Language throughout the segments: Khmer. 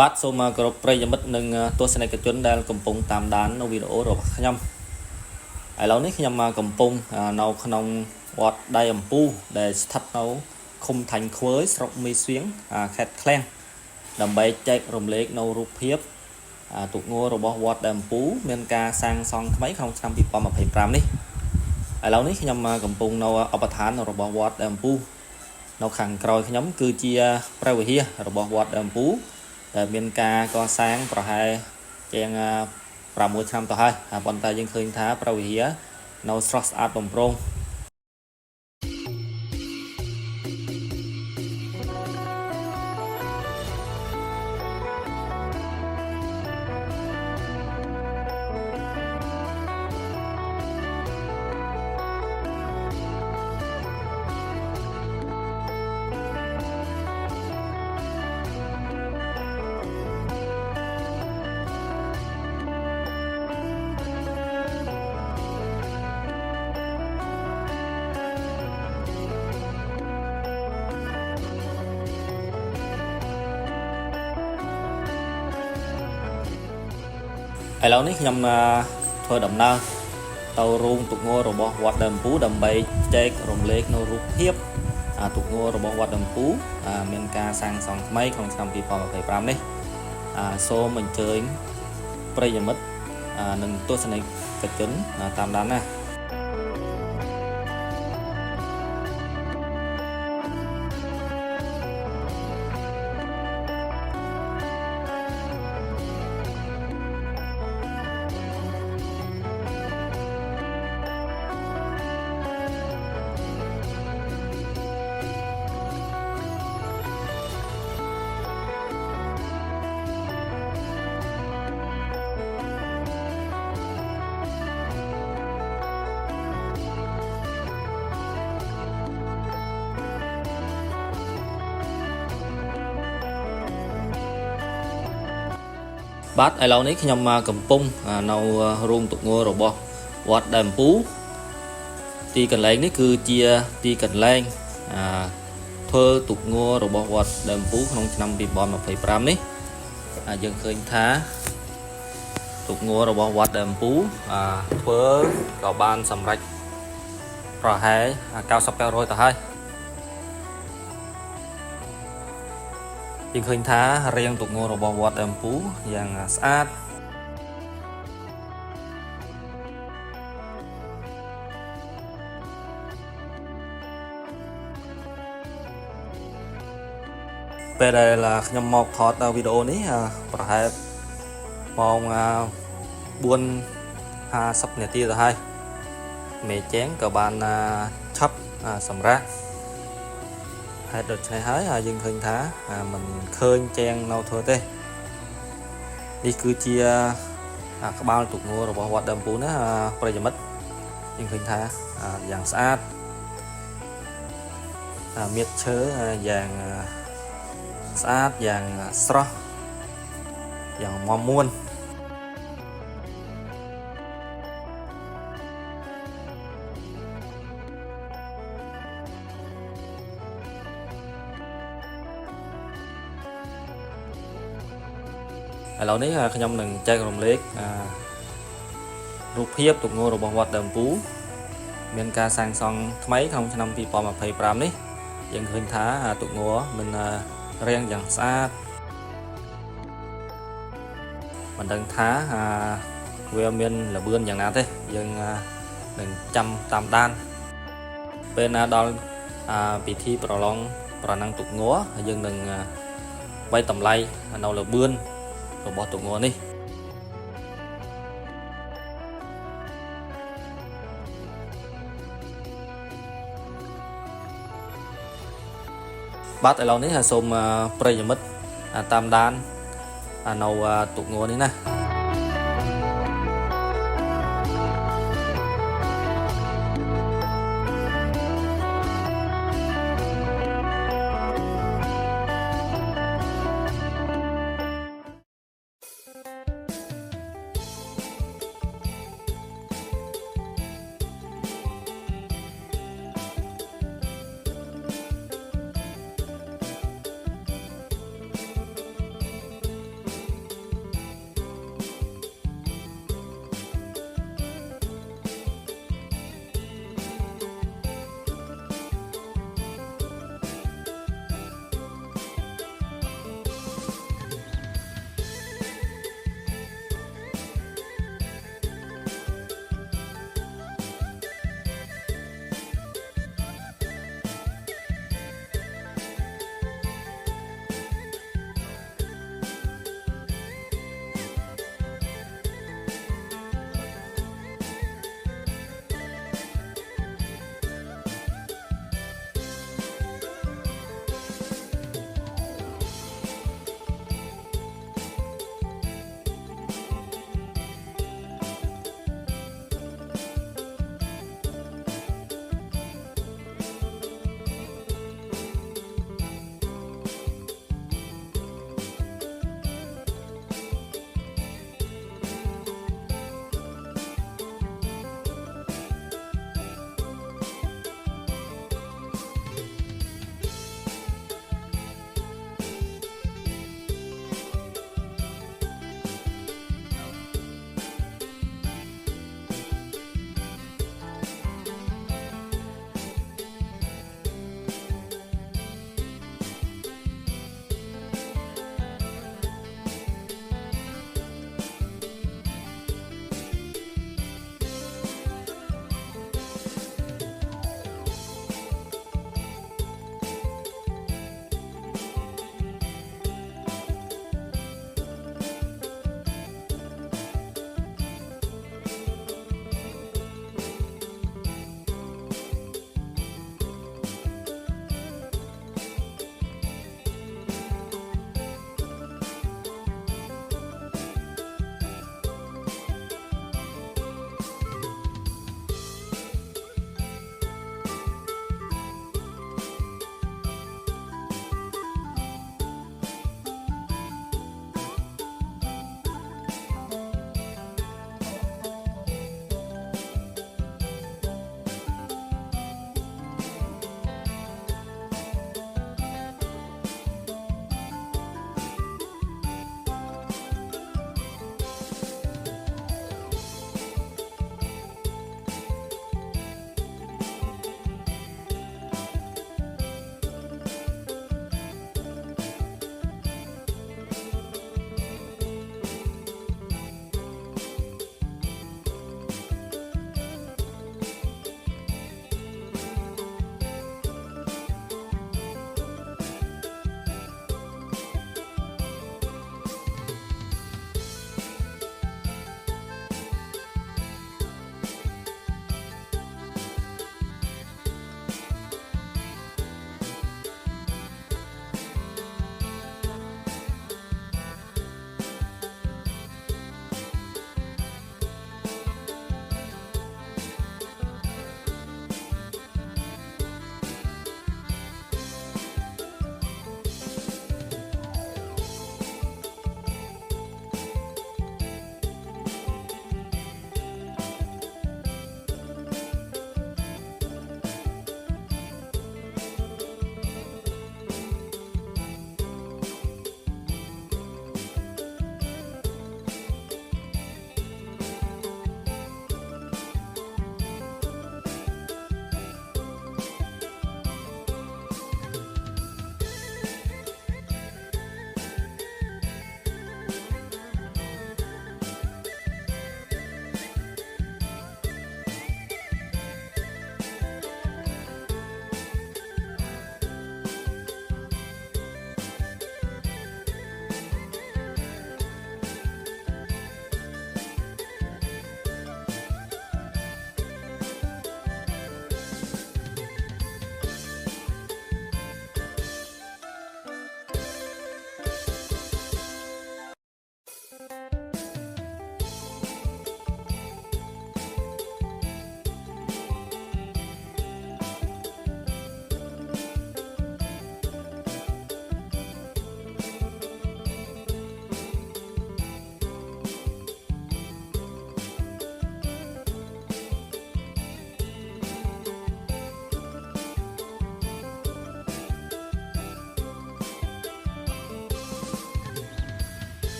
បាទសូមគោរពប្រិយមិត្តនិងទស្សនិកជនដែលកំពុងតាមដាននៅវីដេអូរបស់ខ្ញុំឥឡូវនេះខ្ញុំកំពុងនៅក្នុងវត្តដៃអំពូដែលស្ថិតនៅឃុំថាញ់ខ្វើយស្រុកមីសៀងខេត្តឃ្លាំងដើម្បីចែករំលែកនៅរូបភាពទុកងររបស់វត្តដៃអំពូមានការសាងសង់ថ្មីក្នុងឆ្នាំ2025នេះឥឡូវនេះខ្ញុំកំពុងនៅឧបដ្ឋានរបស់វត្តដៃអំពូនៅខាងក្រោយខ្ញុំគឺជាព្រះវិហាររបស់វត្តដៃអំពូដែលមានការកសាងប្រហែលជាង6ឆ្នាំទៅហើយប៉ុន្តែយើងឃើញថាព្រះវិហារនៅស្រស់ស្អាតបំព្រងឥឡូវនេះខ្ញុំធ្វើដំណើរទៅរូងទុកងរបស់វត្តដៃអំពូដើម្បីចែករំលែកនៅរូបភាពទុកងរបស់វត្តដៃអំពូមានការសាងសង់ថ្មីក្នុងឆ្នាំ2025នេះសូមអញ្ជើញប្រិយមិត្តនិងទស្សនិកជនតាមដានណាបាទឥឡូវនេះខ្ញុំកំពុងនៅរូងទុកងរបស់វត្តដៃអំពូទីកន្លែងនេះគឺជាទីកន្លែងធ្វើទុកងរបស់វត្តដៃអំពូក្នុងឆ្នាំ2025នេះយើងឃើញថាទុកងរបស់វត្តដៃអំពូធ្វើក៏បានសម្រេចប្រហែល90% ទៅហើយយើងឃើញថារាងទុកងរបស់វត្តដៃអំពូយ៉ាងស្អាតពេលដែលខ្ញុំមកថតវីដេអូនេះប្រហែលម៉ោង4:50 នាទីទៅហើយមេចេងក៏បានឆាប់សម្រាប់ហេតុដូច្នេះហើយយើងឃើញថាมันឃើញចេងនៅធ្វើទេនេះគឺជាក្បាលទុកងរបស់វត្តដៃអំពូណាប្រិយមិត្តយើងឃើញថាយ៉ាងស្អាតមៀតឈើយ៉ាងស្អាតយ៉ាងស្រស់យ៉ាងមាំមួនឥឡូវនេះខ្ញុំនឹងចែករំលែករូបភាពទុកងរបស់វត្តដៃអំពូមានការសាងសង់ថ្មីក្នុងឆ្នាំ2025នេះយើងឃើញថាទុកងមានរាងយ៉ាងស្អាតមិនដឹងថាវាមានល្បឿនយ៉ាងណាទេយើងនឹងចាំតាមដានពេលណាដល់ពិធីប្រឡងប្រណាំងទុកងយើងនឹងវាយតម្លៃនៅល្បឿនរបស់ទុកងនេះបាទឥឡូវនេះសូមប្រិយមិត្តតាមដាននៅទុកងនេះណា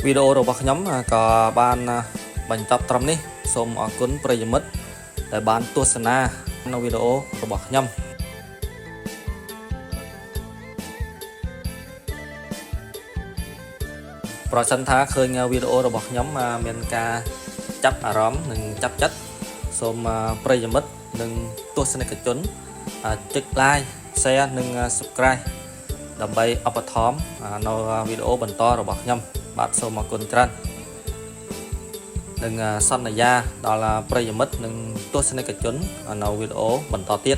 វីដេអូរបស់ខ្ញុំក៏បានបញ្ចប់ត្រឹមនេះសូមអរគុណប្រិយមិត្តដែលបានទស្សនានៅវីដេអូរបស់ខ្ញុំប្រសិនថាឃើញវីដេអូរបស់ខ្ញុំមានការចាប់អារម្មណ៍និងចាប់ចិត្តសូមប្រិយមិត្តនិងទស្សនិកជនចុច like share និង subscribe ដើម្បីឧបត្ថម្ភនៅវីដេអូបន្តរបស់ខ្ញុំបាទសូមអរគុណច្រើននិងសន្យាដល់ប្រិយមិត្តនិងទស្សនិកជននៅវីដេអូបន្តទៀត